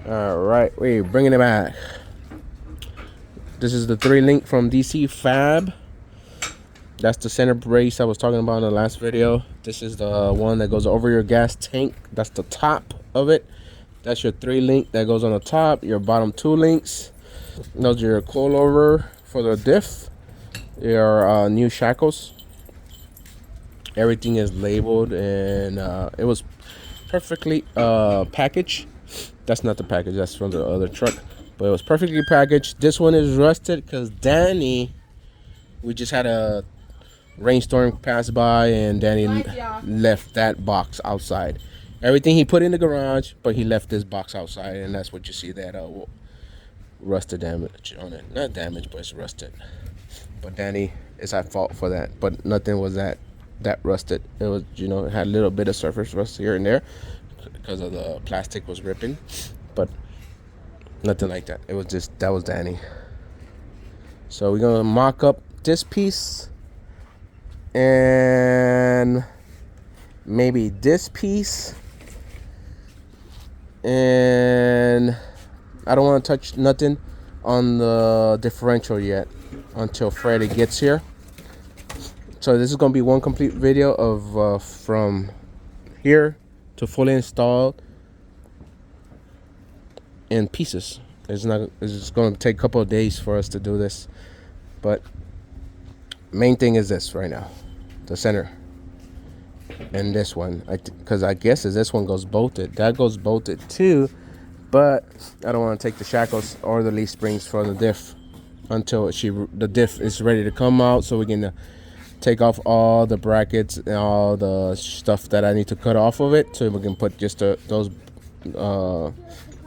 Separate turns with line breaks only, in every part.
All right, we're bringing it back. This is the 3-link from DcFab. That's the center brace I was talking about in the last video. This is the one that goes over your gas tank. That's the top of it. That's your 3-link that goes on the top. Your bottom 2 links. Those are your coilover for the diff. Your new shackles. Everything is labeled, and it was perfectly packaged. That's not the package, that's from the other truck, but it was perfectly packaged. This one is rusted because Danny, we just had a rainstorm pass by, and Danny left that box outside. Everything he put in the garage, but he left this box outside, and that's what you see, that rusted damage on it. Not damage, but it's rusted. But Danny is at fault for that, but nothing was that rusted. It was, it had a little bit of surface rust here and there because of the plastic was ripping, but nothing like that. It was just, that was Danny. So we're gonna mock up this piece and maybe this piece, and I don't want to touch nothing on the differential yet until Freddie gets here. So this is gonna be one complete video of from here to fully installed in pieces. It's going to take a couple of days for us to do this, but main thing is this right now, the center, and this one, because I guess this one goes bolted. That goes bolted too, but I don't want to take the shackles or the leaf springs for the diff until the diff is ready to come out, so we can take off all the brackets and all the stuff that I need to cut off of it, so we can put just those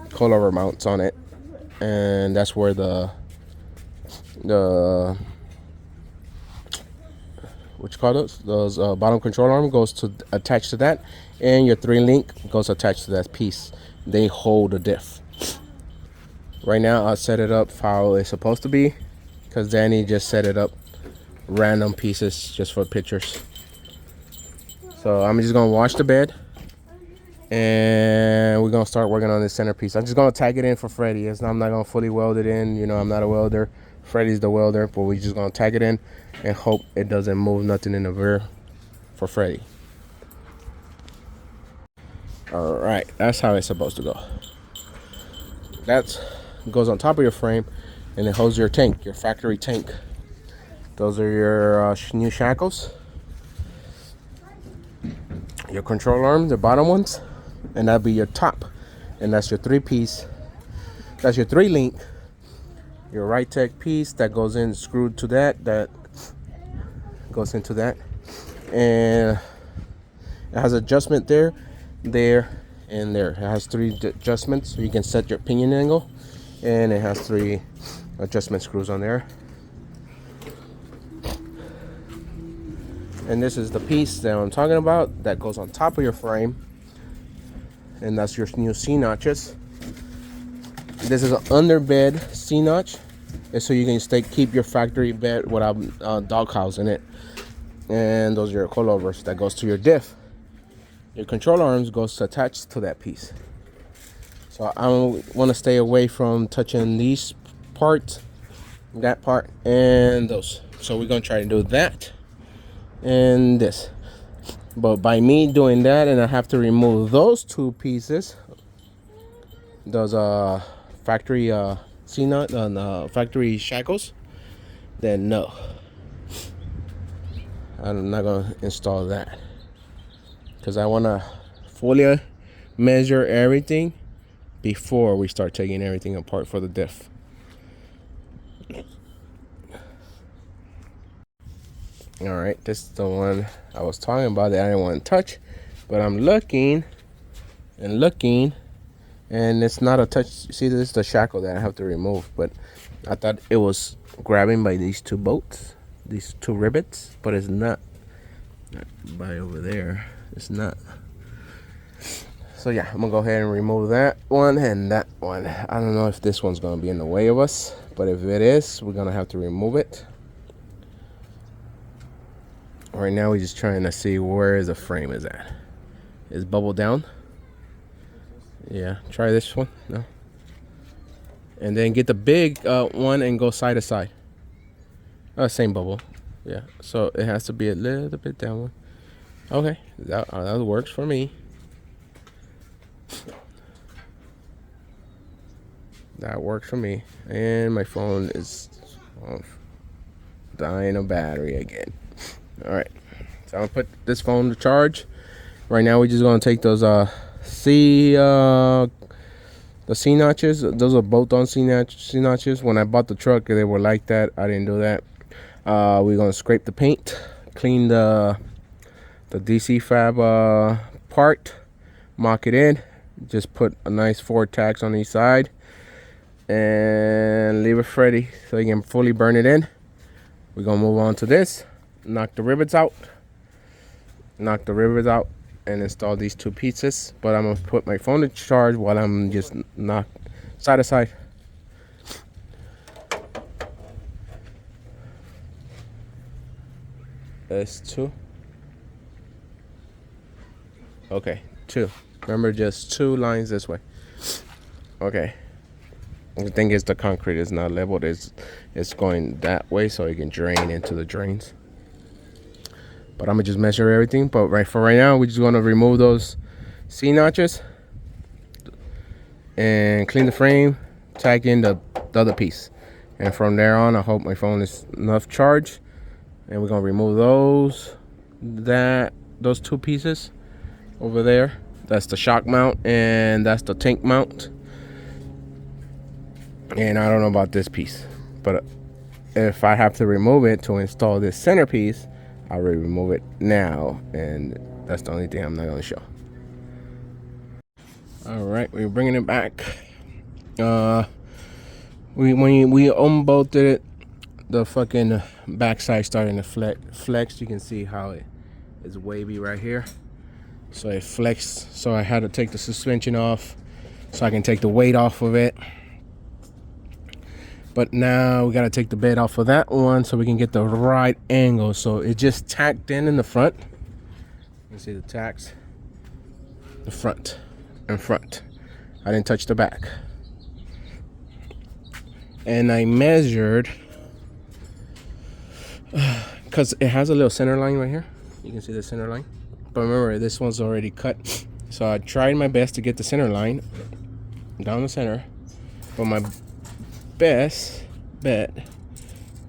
coilover mounts on it. And that's where the what you call those bottom control arm goes to attach to that, and your 3-link goes attached to that piece. They hold the diff. Right now I set it up how it's supposed to be, because Danny just set it up random pieces just for pictures. So I'm just gonna wash the bed, and we're gonna start working on this centerpiece. I'm just gonna tag it in for Freddie. I'm not gonna fully weld it in. I'm not a welder. Freddie's the welder, but we're just gonna tag it in and hope it doesn't move nothing in the rear for Freddie. All right, that's how it's supposed to go. That goes on top of your frame, and it holds your tank, your factory tank. Those are your new shackles, your control arms, the bottom ones, and that'll be your top. And that's your 3-piece. That's your 3-link. Your right tech piece that goes in screwed to that goes into that, and it has adjustment there, and there. It has 3 adjustments, so you can set your pinion angle, and it has 3 adjustment screws on there. And this is the piece that I'm talking about that goes on top of your frame, and that's your new C-notches. This is an underbed C-notch, so you can keep your factory bed without doghouse in it. And those are your coilovers that goes to your diff. Your control arms goes attached to that piece. So I want to stay away from touching these parts, that part, and those. So we're gonna try to do that and this, but by me doing that, and I have to remove those 2 pieces, those factory C-nut and factory shackles, then no, I'm not gonna install that, because I want to fully measure everything before we start taking everything apart for the diff. All right, this is the one I was talking about that I didn't want to touch, but I'm looking and looking, and it's not a touch. See, this is the shackle that I have to remove, but I thought it was grabbing by these 2 bolts, these 2 rivets, but it's not. By over there, it's not. So yeah, I'm gonna go ahead and remove that one and that one. I don't know if this one's gonna be in the way of us, but if it is, we're gonna have to remove it. Right now we're just trying to see where the frame is at. Is bubble down? Yeah, try this one. No, and then get the big one and go side to side. Same bubble. Yeah, so it has to be a little bit downward. Okay, that works for me. That works for me. And my phone is dying of battery again. All right, so I'm gonna put this phone to charge. Right now we're just gonna take those C notches. Those are both on C notches. When I bought the truck, they were like that. I didn't do that. We're gonna scrape the paint, clean the DcFab part, mock it in, just put a nice 4 tacks on each side, and leave it ready so you can fully burn it in. We're gonna move on to this, knock the rivets out, and install these 2 pieces. But I'm gonna put my phone to charge while I'm just knock side to side. That's 2. Okay, 2. Remember, just 2 lines this way. Okay. The thing is, the concrete is not leveled. It's going that way so it can drain into the drains. But I'm gonna just measure everything. But for right now, we're just gonna remove those C notches and clean the frame, tack in the other piece. And from there on, I hope my phone is enough charge. And we're gonna remove those 2 pieces over there. That's the shock mount and that's the tank mount. And I don't know about this piece, but if I have to remove it to install this centerpiece, I'll remove it now, and that's the only thing I'm not gonna show. All right, we're bringing it back. When we unbolted it, the fucking backside starting to flex. You can see how it is wavy right here. So it flexed. So I had to take the suspension off so I can take the weight off of it. But now we gotta take the bed off of that one so we can get the right angle. So it just tacked in the front. You can see the tacks. The front and front. I didn't touch the back. And I measured, because it has a little center line right here. You can see the center line. But remember, this one's already cut. So I tried my best to get the center line down the center. But my best bet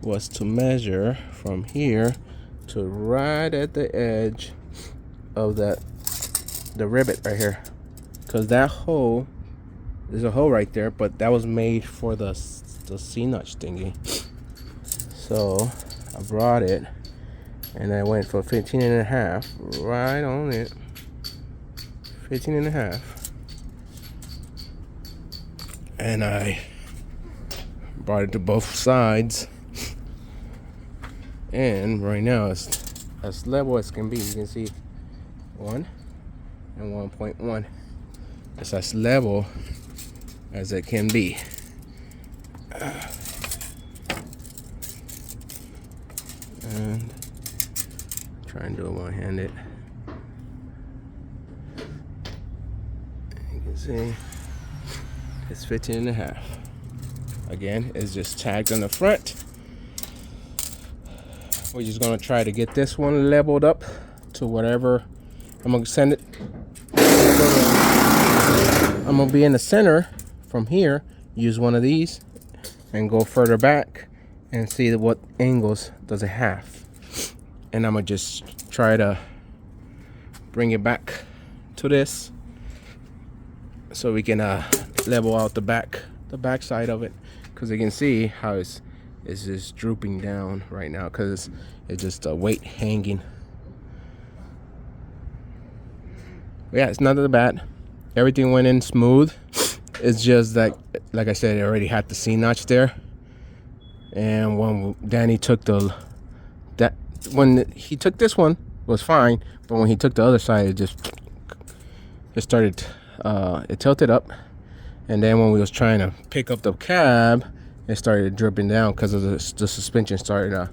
was to measure from here to right at the edge of the rivet right here. Because that hole, there's a hole right there, but that was made for the C-notch thingy. So I brought it and I went for 15.5 right on it. 15.5. And I brought it to both sides. And right now it's as level as can be. You can see 1 and 1.1. It's as level as it can be. And try and do it one-handed. You can see it's 15.5. Again, it's just tagged on the front. We're just gonna try to get this one leveled up to whatever. I'm gonna send it. I'm gonna be in the center from here. Use one of these and go further back and see what angles does it have. And I'm gonna just try to bring it back to this so we can level out the back side of it, because you can see how it's just drooping down right now because it's just a weight hanging. But yeah, it's not that bad. Everything went in smooth. It's just that, like I said, it already had the C notch there. And when Danny took when he took this one, it was fine. But when he took the other side, it started, it tilted up. And then when we was trying to pick up the cab, it started dripping down because of the suspension started to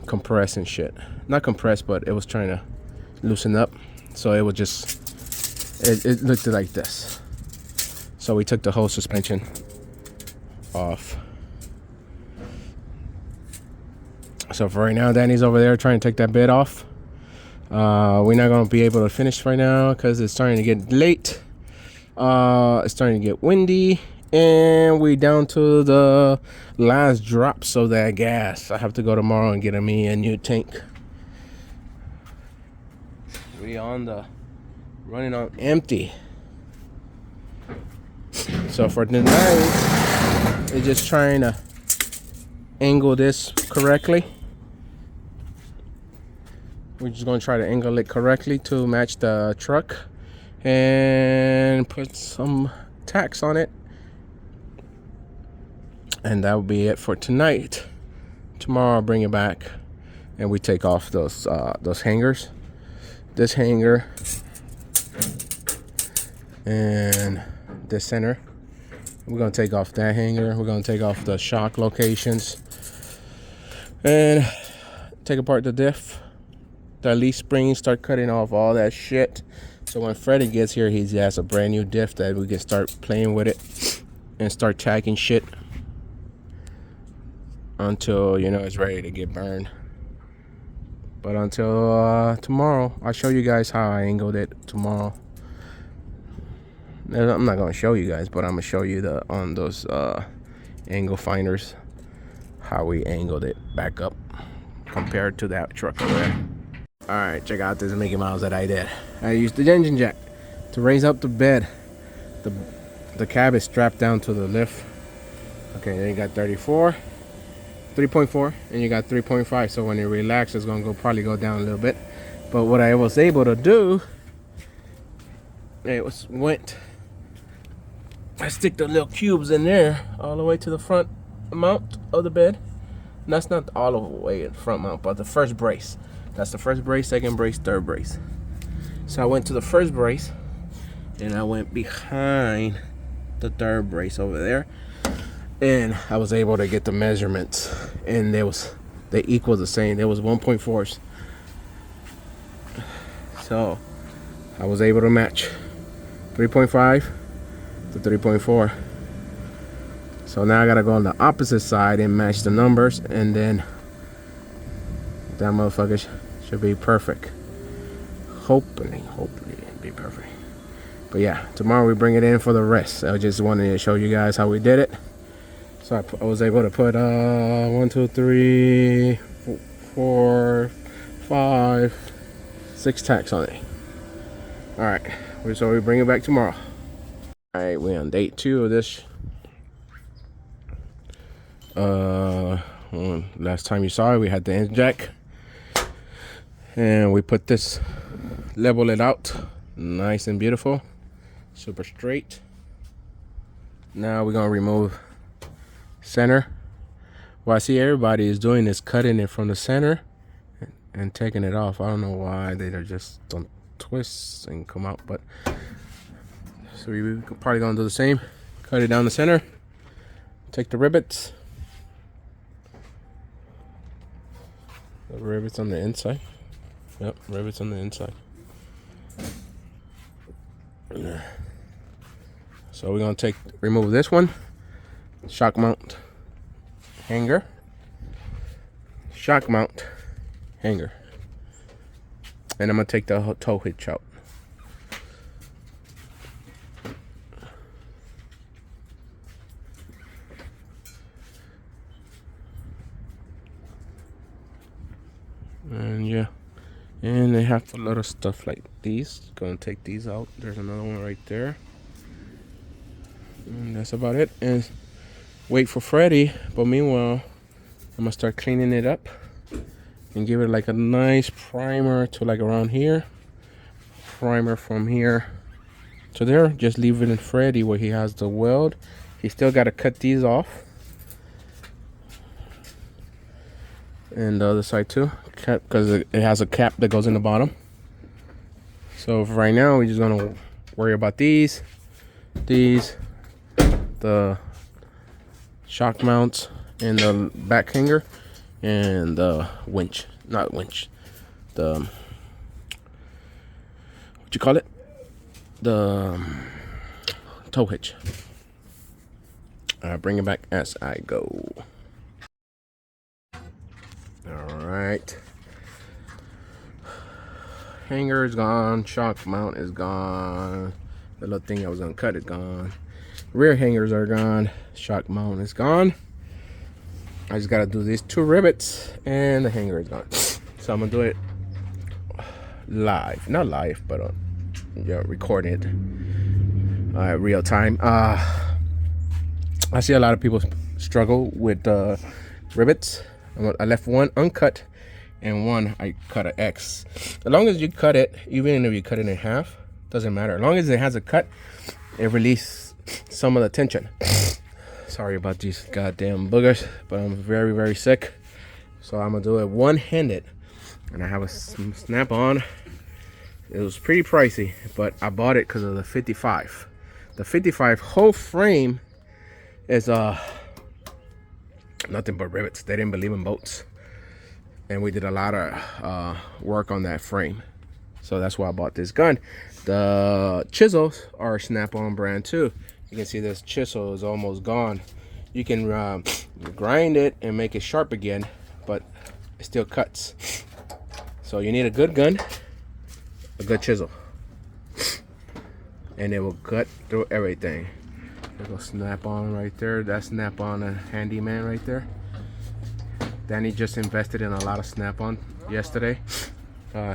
compress and shit. Not compress, but it was trying to loosen up. So it was just, it looked like this. So we took the whole suspension off. So for right now, Danny's over there trying to take that bed off. We're not going to be able to finish right now because it's starting to get late. It's starting to get windy, and we down to the last drops of that gas. I have to go tomorrow and get me a new tank. We running on empty. So for tonight, we're just trying to angle this correctly. We're just going to try to angle it correctly to match the truck and put some tacks on it. And that will be it for tonight. Tomorrow I'll bring it back and we take off those hangers. This hanger and this center. We're going to take off that hanger. We're going to take off the shock locations and take apart the diff, the leaf springs, start cutting off all that shit. So when Freddie gets here, he has a brand new diff that we can start playing with it and start tagging shit until, you know, it's ready to get burned. But until tomorrow, I'll show you guys how I angled it tomorrow. I'm not going to show you guys, but I'm going to show you on those angle finders how we angled it back up compared to that truck over there. Alright, check out this Mickey Mouse that I did. I used the engine jack to raise up the bed. The cab is strapped down to the lift. Okay, then you got 3.4, and you got 3.5. So when you relax, it's gonna probably go down a little bit. But what I was able to do, I stick the little cubes in there all the way to the front mount of the bed. And that's not all the way in front mount, but the first brace. That's the first brace, second brace, third brace. So I went to the first brace and I went behind the third brace over there, and I was able to get the measurements, and they equal the same. There was 1.4s. So I was able to match 3.5 to 3.4. So now I gotta go on the opposite side and match the numbers, and then that motherfucker should be perfect. Hopefully it'll be perfect. But yeah, tomorrow we bring it in for the rest. I just wanted to show you guys how we did it. So I was able to put 1, 2, 3, 4, 5, 6 tacks on it. All right, so we bring it back tomorrow. All right, we're on day 2 of this. Last time you saw it, we had the engine jack, and we put this, level it out, nice and beautiful, super straight. Now we're gonna remove center. What I see everybody is doing is cutting it from the center and taking it off. I don't know why they just don't twist and come out, but so we probably gonna do the same. Cut it down the center, take the rivets. The rivets on the inside. Yep, rivets on the inside. So we're gonna remove this one. Shock mount hanger. Shock mount hanger. And I'm gonna take the tow hitch out. And yeah, and they have a lot of stuff like these. Gonna take these out. There's another one right there, and that's about it. And wait for Freddy. But meanwhile, I'm gonna start cleaning it up and give it like a nice primer to like around here. Primer from here to there. Just leave it in Freddy where he has the weld. He still got to cut these off. And the other side too, because it has a cap that goes in the bottom. So for right now, we're just gonna worry about these, the shock mounts, and the back hanger, and the winch, not winch, the what you call it, the tow hitch. Bring it back as I go. All right. Hanger is gone. Shock mount is gone. The little thing I was gonna cut is gone. Rear hangers are gone. Shock mount is gone. I just gotta do these 2 rivets and the hanger is gone. So I'm gonna do it live. Not live, but yeah, recorded real time. I see a lot of people struggle with rivets. I left one uncut and one I cut an X. As long as you cut it, even if you cut it in half, doesn't matter. As long as it has a cut, it releases some of the tension. Sorry about these goddamn boogers, but I'm very, very sick. So I'm gonna do it one-handed. And I have a snap-on. It was pretty pricey, but I bought it because of the 55. The 55 whole frame is nothing but rivets. They didn't believe in bolts, and we did a lot of work on that frame, so that's why I bought this gun. The chisels are snap-on brand too. You can see this chisel is almost gone. You can grind it and make it sharp again, but it still cuts. So you need a good gun, a good chisel, and it will cut through everything. There's a snap-on right there. That's snap-on a handyman right there. Danny just invested in a lot of snap-on yesterday.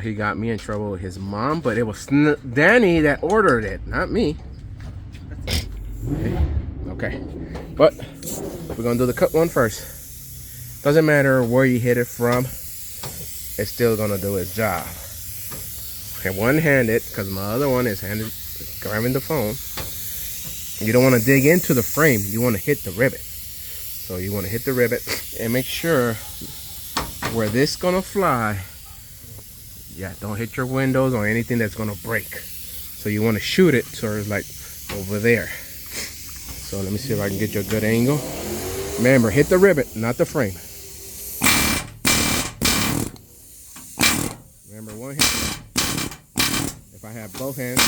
He got me in trouble with his mom, but it was Danny that ordered it, not me. Okay, but we're gonna do the cut one first. Doesn't matter where you hit it from, it's still gonna do its job. Okay, one-handed, because my other one is grabbing the phone. You don't want to dig into the frame, you want to hit the rivet. So you want to hit the rivet and make sure where this is gonna fly, yeah, don't hit your windows or anything that's gonna break. So you want to shoot it so it's like over there. So let me see if I can get you a good angle. Remember, hit the rivet, not the frame. Remember, one hand. If I had both hands,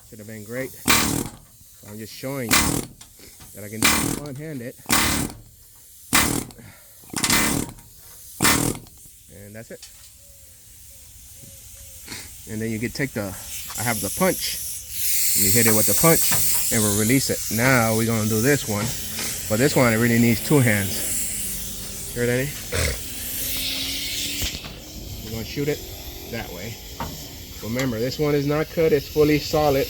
should have been great. So I'm just showing you that I can do one-handed. And that's it. And then you can take I have the punch. You hit it with the punch and we'll release it. Now we're gonna do this one. But this one, it really needs 2 hands. Hear that? We're gonna shoot it that way. Remember, this one is not cut, it's fully solid.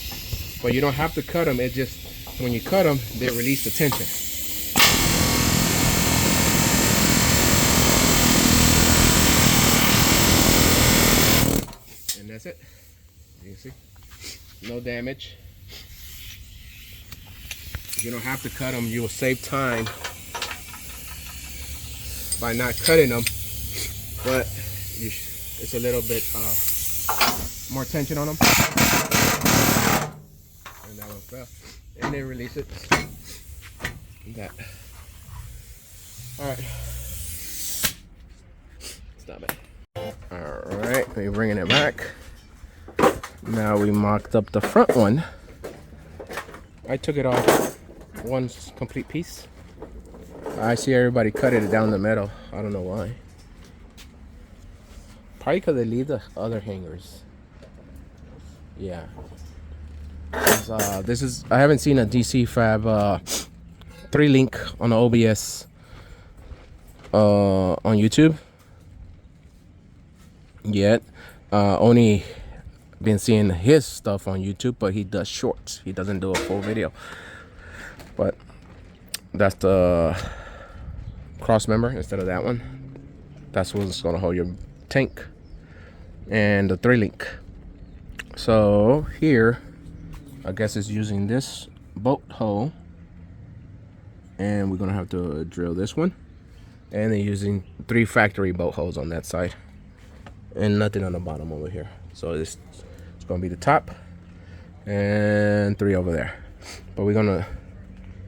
But you don't have to cut them, it just, when you cut them, they release the tension. And that's it. You can see, no damage. You don't have to cut them, you will save time by not cutting them. But it's a little bit more tension on them. And that one fell. And then release it. That. Alright. Stop it. Alright, we're bringing it back. Now we mocked up the front one. I took it off one complete piece. I see everybody cut it down the middle. I don't know why. Probably because they leave the other hangers. Yeah. This is, I haven't seen a DcFab 3-link on the OBS on YouTube yet. Only been seeing his stuff on YouTube, but he does shorts. He doesn't do a full video. But that's the cross member instead of that one. That's what's gonna hold your tank and the 3-link. So here, I guess it's using this bolt hole, and we're gonna have to drill this one, and then using 3 factory bolt holes on that side, and nothing on the bottom over here. So it's gonna be the top and 3 over there. But we're gonna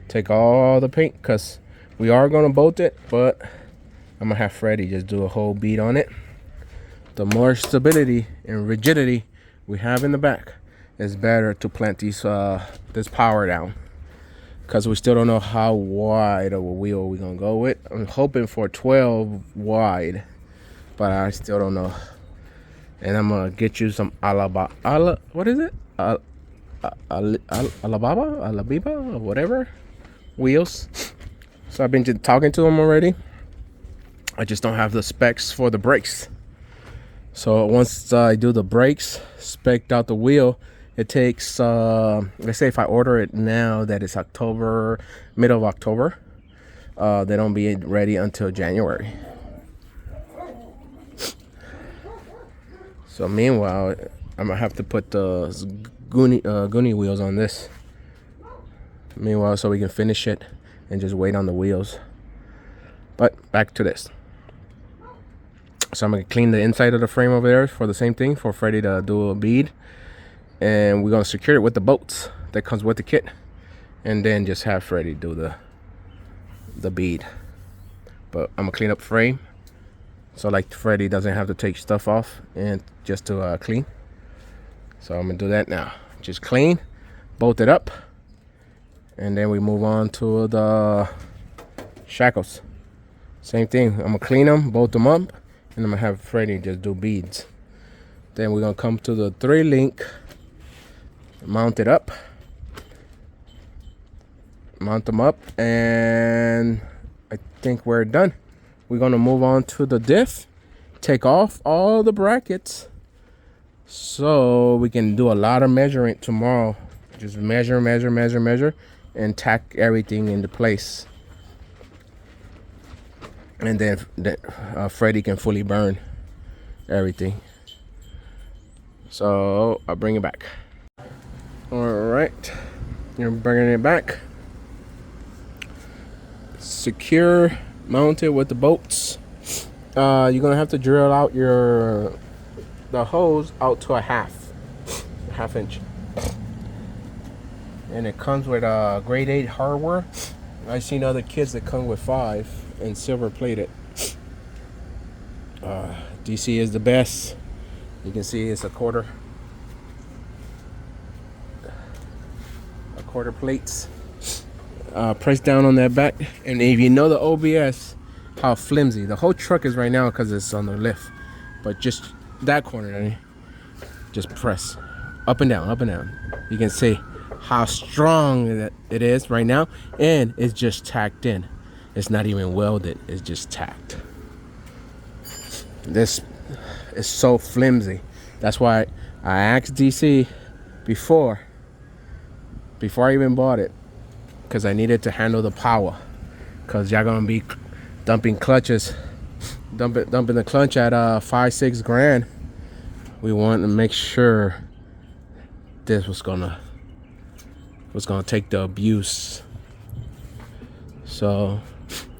take all the paint because we are gonna bolt it, but I'm gonna have Freddie just do a whole bead on it. The more stability and rigidity we have in the back, it's better to plant these this power down. because we still don't know how wide of a wheel we're gonna go with. I'm hoping for 12 wide, but I still don't know. And I'm gonna get you some what is it? Alabiba, or whatever wheels. So I've been just talking to them already. I just don't have the specs for the brakes. So once I do the brakes, spec'd out the wheel, it takes let's say if I order it now that it's October, middle of October, they don't be ready until January. So meanwhile, I'm gonna have to put the Goonie wheels on this. Meanwhile, so we can finish it and just wait on the wheels. But back to this. So I'm gonna clean the inside of the frame over there for the same thing, for Freddie to do a bead. And we're gonna secure it with the bolts that comes with the kit. And then just have Freddie do the bead. But I'm gonna clean up the frame, so like Freddie doesn't have to take stuff off and just to clean. So I'm gonna do that now. Just clean, bolt it up, and then we move on to the shackles. Same thing, I'm gonna clean them, bolt them up, and I'm gonna have Freddie just do beads. Then we're gonna come to the 3-link, mount it up, mount them up, and I think we're done. We're gonna move on to the diff, take off all the brackets, so we can do a lot of measuring tomorrow. Just measure, and tack everything into place. And then Freddie can fully burn everything. So I'll bring it back. All right, you're bringing it back. Secure, mounted with the bolts. You're gonna have to drill out the hose out to a half inch. And it comes with grade 8 hardware. I've seen other kits that come with 5 and silver plated. DC is the best. You can see it's a quarter plates. Press down on that back, and if you know the OBS, how flimsy the whole truck is right now because it's on the lift, but just that corner, just press up and down. You can see how strong it is right now, and it's just tacked in. It's not even welded, it's just tacked. This is so flimsy. That's why I asked DC before I even bought it, because I needed to handle the power, because y'all gonna be dumping the clutch at 5-6 grand. We want to make sure this was gonna take the abuse. So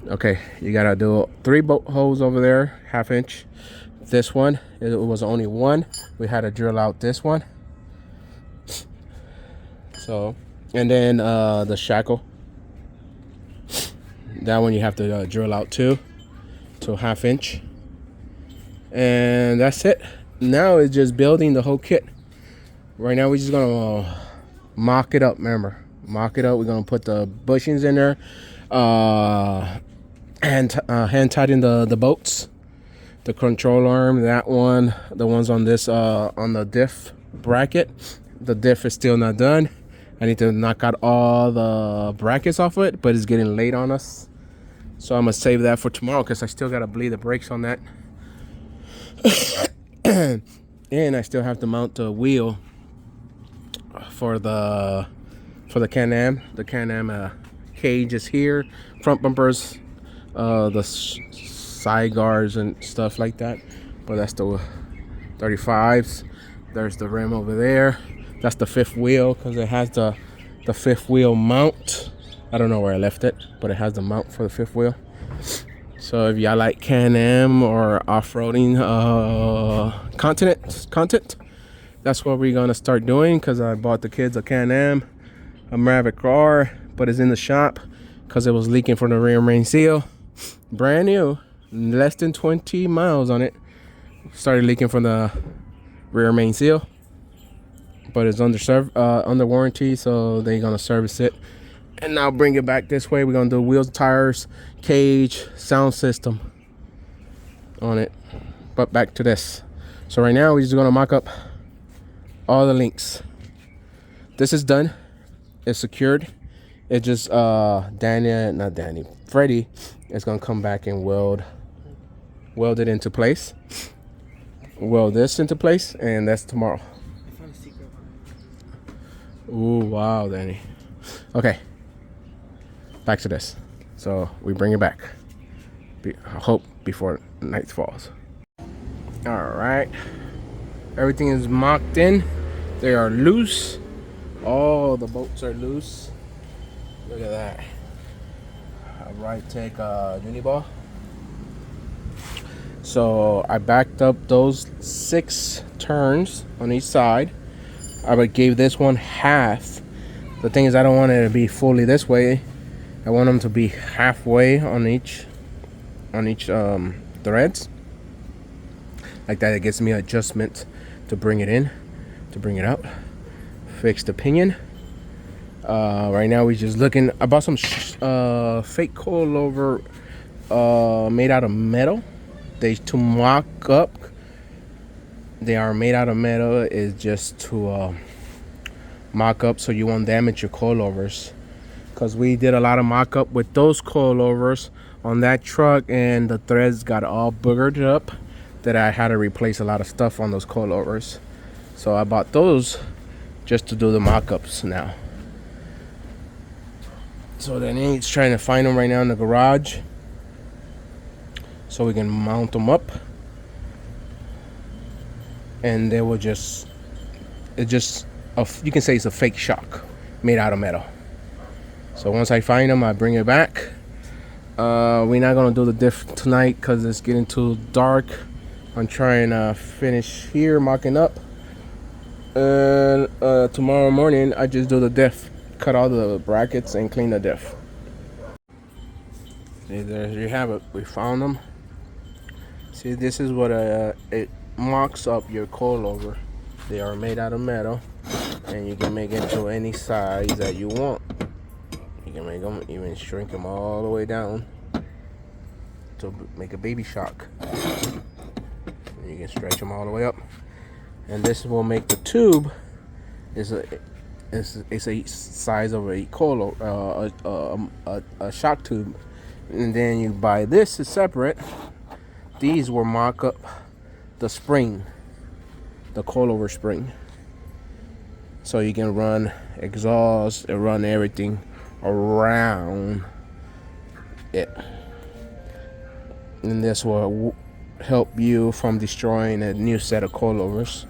okay, you gotta do 3 bolt holes over there, half inch. This one, it was only 1. We had to drill out this one. So, and then the shackle, that one you have to drill out too, to a half inch. And that's it. Now it's just building the whole kit. Right now we're just gonna mock it up. Remember, mock it up. We're gonna put the bushings in there, hand tighten the bolts, the control arm, that one, the ones on this on the diff bracket. The diff is still not done. I need to knock out all the brackets off it, but it's getting late on us, so I'm gonna save that for tomorrow because I still gotta bleed the brakes on that. And I still have to mount the wheel for the Can-Am. The Can-Am cage is here, front bumpers, the side guards and stuff like that. But that's the 35s. There's the rim over there. That's the 5th wheel, because it has the 5th wheel mount. I don't know where I left it, but it has the mount for the 5th wheel. So if y'all like Can-Am or off-roading content, that's what we're gonna start doing, because I bought the kids a Can-Am, a Mavic R, but it's in the shop because it was leaking from the rear main seal. Brand new, less than 20 miles on it. Started leaking from the rear main seal, but it's under warranty, so they're gonna service it. And now bring it back this way. We're gonna do wheels, tires, cage, sound system on it. But back to this. So right now we're just gonna mock up all the links. This is done. It's secured. It just Freddie is gonna come back and weld it into place. Weld this into place, and that's tomorrow. I found a secret one. Ooh, wow, Danny. Okay. Back to this. So we bring it back. I hope before night falls. All right. Everything is mocked in. They are loose. All the bolts are loose. Look at that. A right take Uniball. So I backed up those 6 turns on each side. I gave this one half. The thing is, I don't want it to be fully this way. I want them to be halfway on each threads. Like that, it gives me adjustment to bring it in, to bring it out. Fix the pinion. Right now we're just looking. I bought some fake coilover made out of metal. To mock up. They are made out of metal. Is just to mock up so you won't damage your coilovers. Because we did a lot of mock up with those coilovers on that truck, and the threads got all boogered up that I had to replace a lot of stuff on those coilovers. So I bought those just to do the mock-ups now. So then he's trying to find them right now in the garage so we can mount them up, and they will just, you can say it's a fake shock made out of metal. So once I find them, I bring it back. We're not gonna do the diff tonight because it's getting too dark. I'm trying to finish here mocking up, and tomorrow morning I just do the diff, cut all the brackets and clean the diff. See, there you have it. We found them. See, this is what it mocks up your coilover. They are made out of metal, and you can make it to any size that you want. You can make them, even shrink them all the way down to make a baby shock. And you can stretch them all the way up, and this will make the tube is a size of a a shock tube. And then you buy this is separate. These will mock up the spring, the coilover spring, so you can run exhaust and run everything around it. And this will help you from destroying a new set of coilovers.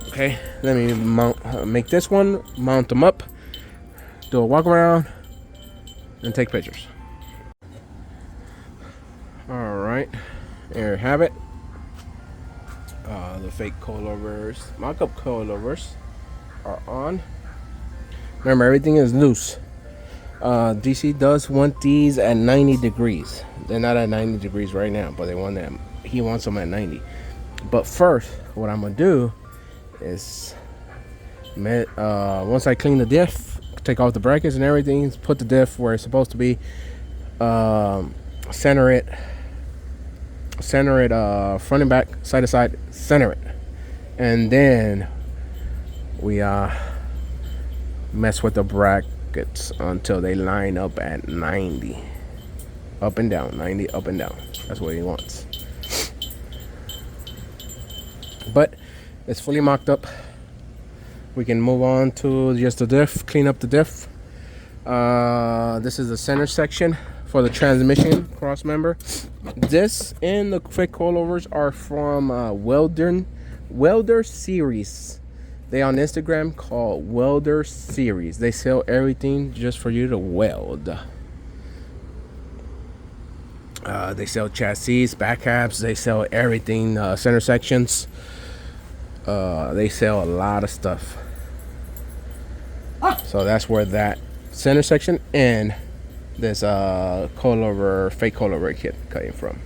Okay, let me make this one, mount them up, do a walk around, and take pictures. All right, there you have it. The fake coilovers, mock-up coilovers are on. Remember, everything is loose. DC does want these at 90 degrees. They're not at 90 degrees right now, but he wants them at 90. But first, what I'm gonna do is, once I clean the diff, take off the brackets and everything, put the diff where it's supposed to be, center it front and back, side to side, center it, and then we mess with the brackets until they line up at 90, up and down, 90 up and down. That's what he wants. But it's fully mocked up. We can move on to just the diff, clean up the diff. This is the center section for the transmission cross member. This and the fake coilovers are from Welder Series. They on Instagram called Welder Series. They sell everything just for you to weld. They sell chassis, back caps. They sell everything, center sections. They sell a lot of stuff. So that's where that center section and this coilover, fake coilover kit came from.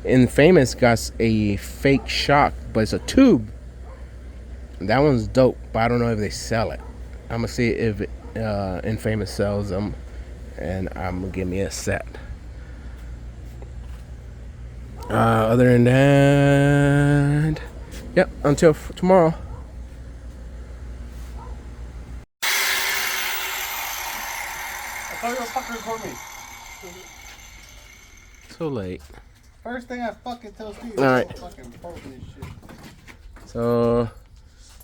Infamous got a fake shock, but it's a tube. That one's dope, but I don't know if they sell it. I'm gonna see if Infamous sells them, and I'm gonna give me a set. Other than that, yep, until tomorrow.
I thought you were fucking recording me.
So late.
First thing I fucking tell Steve is
Alright.
fucking post this shit.
So,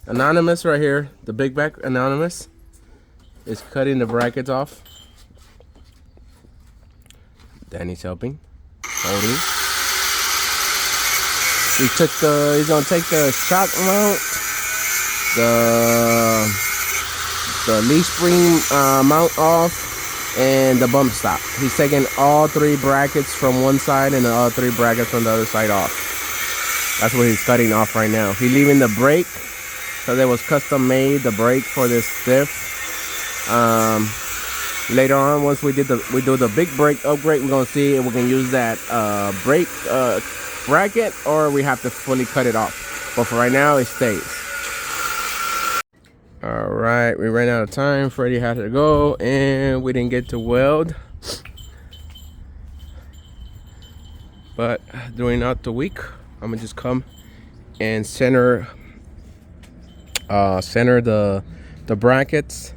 Anonymous right here, the big back Anonymous, is cutting the brackets off. Danny's helping, holding. He's gonna take the shock mount, the leaf spring mount off, and the bump stop. He's taking all 3 brackets from one side and the other 3 brackets from the other side off. That's what he's cutting off right now. He's leaving the brake, so there was custom made the brake for this stiff. Later on, once we do the big brake upgrade, we're gonna see if we can use that brake bracket or we have to fully cut it off. But for right now, it stays. All right, we ran out of time. Freddie had to go, and we didn't get to weld. But during out the week, I'm gonna just come and center the brackets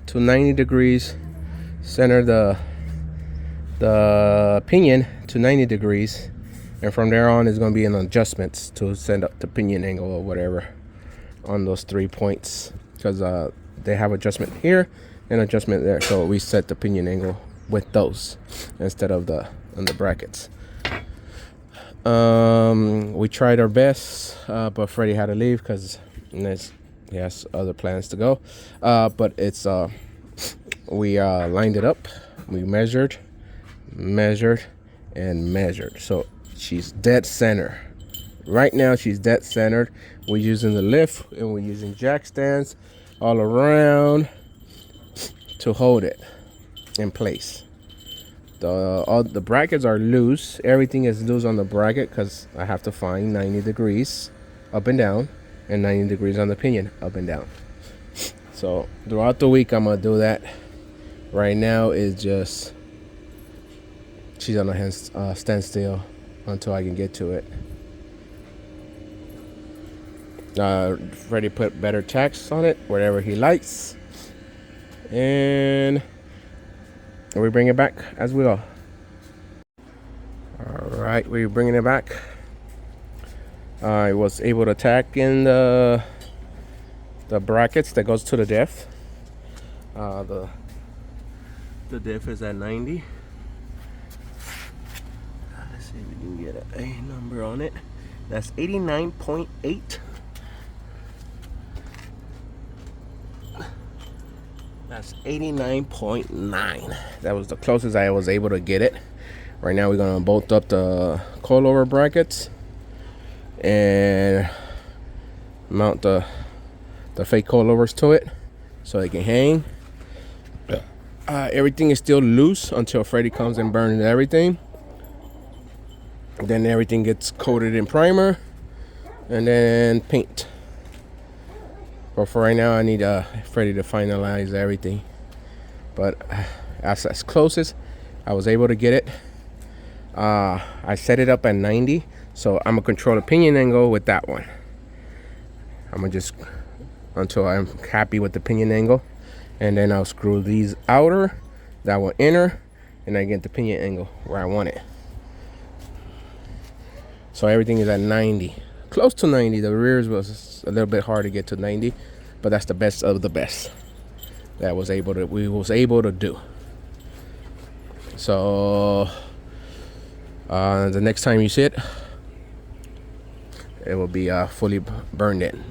to 90 degrees, center the pinion to 90 degrees, and from there on is going to be an adjustments to send up the pinion angle or whatever on those 3 points, because they have adjustment here and adjustment there, so we set the pinion angle with those instead of on the brackets. We tried our best, but Freddie had to leave because he has other plans to go. But it's we lined it up, we measured, and measured. So she's dead center. Right now she's dead centered. We're using the lift and we're using jack stands all around to hold it in place. All the brackets are loose. Everything is loose on the bracket because I have to find 90 degrees up and down and 90 degrees on the pinion up and down. So throughout the week I'm gonna do that. Right now is just she's on a standstill until I can get to it. Freddie put better tacks on it, whatever he likes, and we bring it back as we go. All right, we're bringing it back. I was able to tack in the brackets that goes to the diff. The diff is at 90. Let's see if we can get a number on it. That's 89.8. That's 89.9. That was the closest I was able to get it. Right now we're gonna bolt up the coilover brackets and mount the fake coilovers to it so they can hang. Everything is still loose until Freddie comes and burns everything. Then everything gets coated in primer and then paint. But for right now, I need Freddie to finalize everything. But as close as I was able to get it, I set it up at 90. So I'm gonna control the pinion angle with that one. I'm gonna just until I'm happy with the pinion angle, and then I'll screw these outer, that one inner, and I get the pinion angle where I want it. So everything is at 90. Close to 90. The rears was a little bit hard to get to 90, but that's the best of the best that we was able to do. So the next time you see it, it will be fully burned in.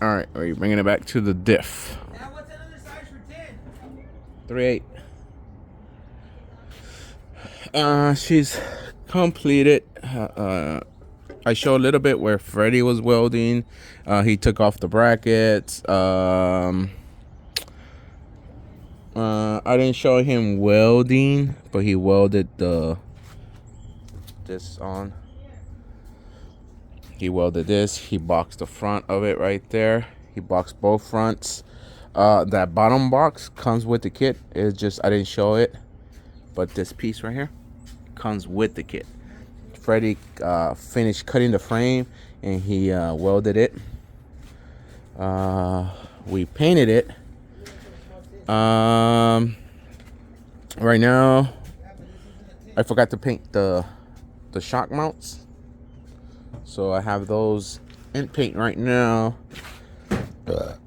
All right, we're bringing it back to the diff.
Now what's another size for
3/8.
10?
She's completed. I showed a little bit where Freddie was welding. He took off the brackets. I didn't show him welding, but he welded this on. He welded this. He boxed the front of it right there. He boxed both fronts. That bottom box comes with the kit. It's just I didn't show it, but this piece right here comes with the kit. Freddie finished cutting the frame and he welded it. We painted it. Right now I forgot to paint the shock mounts, so I have those in paint right now,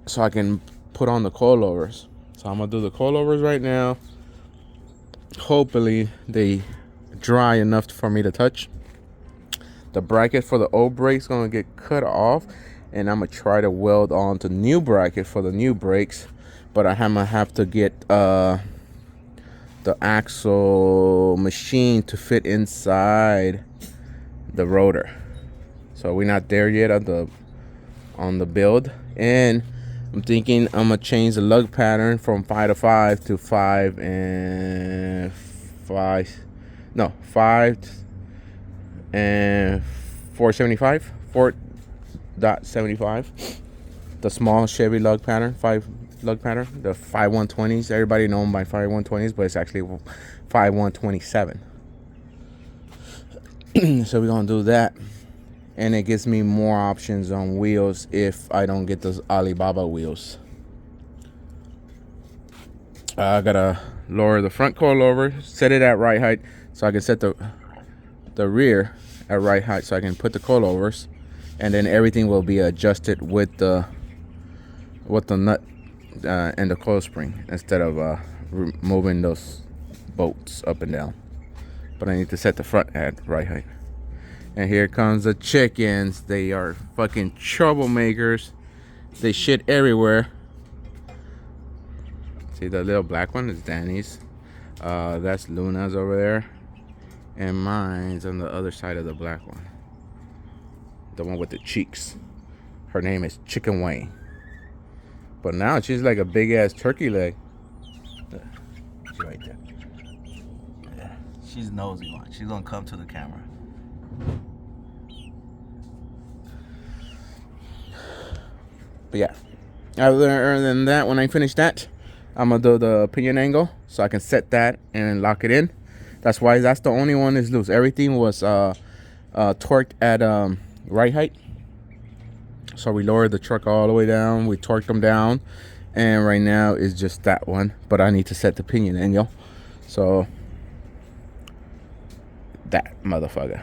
so I can put on the coilovers. So I'm gonna do the coilovers right now. Hopefully they dry enough for me to touch. The bracket for the old brakes gonna get cut off, and I'm gonna try to weld on the new bracket for the new brakes, but I'm gonna have to get the axle machine to fit inside the rotor. So we're not there yet on the build, and I'm thinking I'm gonna change the lug pattern from 5 to 5 to 5 and 5. No, 5 and 475, 4.75. The small Chevy lug pattern, 5 lug pattern, the 5120s. Everybody know them by 5120s, but it's actually 5127. So we're gonna do that, and it gives me more options on wheels if I don't get those Alibaba wheels. I gotta lower the front coilover, set it at right height, so I can set the rear at right height, so I can put the coilovers, and then everything will be adjusted with the nut and the coil spring, instead of moving those bolts up and down. But I need to set the front at right height. And here comes the chickens. They are fucking troublemakers. They shit everywhere. See, the little black one is Danny's. That's Luna's over there. And mine's on the other side of the black one. The one with the cheeks. Her name is Chicken Wayne. But now she's like a big ass turkey leg. She's right there.
Yeah, she's nosy one. She's gonna come to the camera.
But yeah, other than that, when I finish that, I'm gonna do the pinion angle so I can set that and lock it in. That's why that's the only one is loose. Everything was torqued at right height. So we lowered the truck all the way down. We torqued them down, and right now is just that one. But I need to set the pinion angle. So that motherfucker.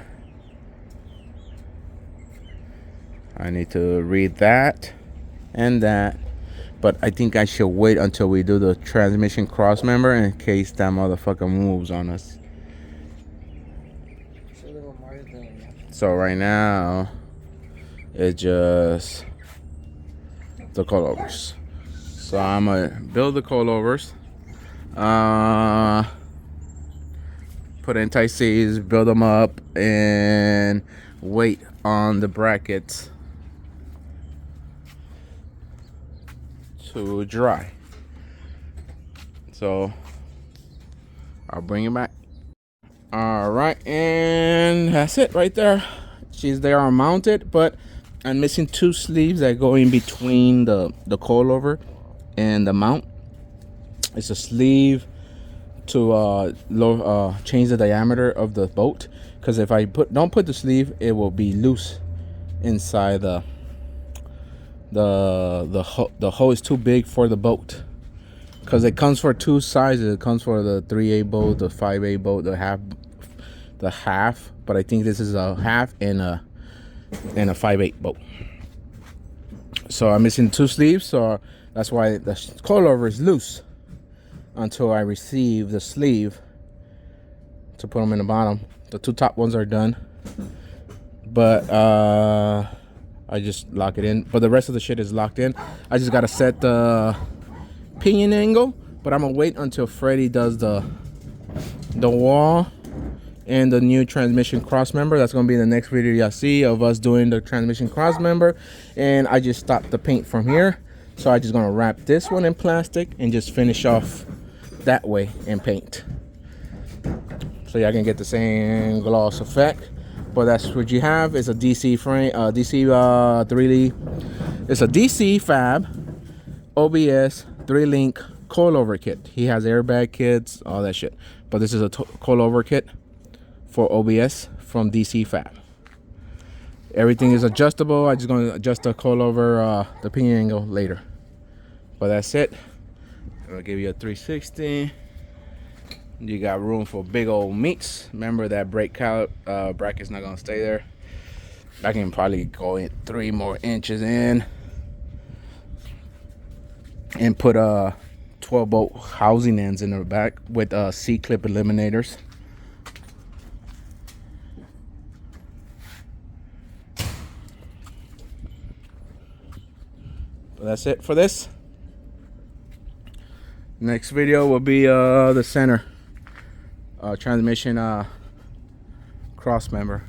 I need to read that and that, but I think I should wait until we do the transmission cross member in case that motherfucker moves on us. So right now it's just the coilovers. So I'm gonna build the coilovers, put in tight C's, build them up, and wait on the brackets to dry. So I'll bring it back. All right, and that's it right there. They are mounted, but I'm missing 2 sleeves that go in between the coilover and the mount. It's a sleeve to change the diameter of the bolt, because if I don't put the sleeve, it will be loose inside the hole is too big for the bolt, because it comes for 2 sizes. It comes for the 3/8 bolt, the 5/8 bolt, the half, but I think this is a half and a 5/8 bolt. So I'm missing 2 sleeves, so that's why the coilover is loose until I receive the sleeve to put them in the bottom. The 2 top ones are done, but I I just lock it in, but the rest of the shit is locked in. I just gotta set the pinion angle, but I'm gonna wait until Freddie does the wall and the new transmission cross member. That's gonna be the next video y'all see of us doing the transmission cross member. And I just stopped the paint from here, so I just gonna wrap this one in plastic and just finish off that way in paint, so y'all can get the same gloss effect. But that's what you have. Is a DC frame, DC 3D. It's a DcFab OBS 3-link coilover kit. He has airbag kits, all that shit. But this is a coilover kit for OBS from DcFab. Everything is adjustable. I'm just going to adjust the coilover, the pinion angle later. But that's it. I'll give you a 360. You got room for big old meats. Remember that brake bracket's not gonna stay there. I can probably go in 3 more inches in and put 12-bolt housing ends in the back with C-clip eliminators. But that's it for this. Next video will be the center transmission cross member.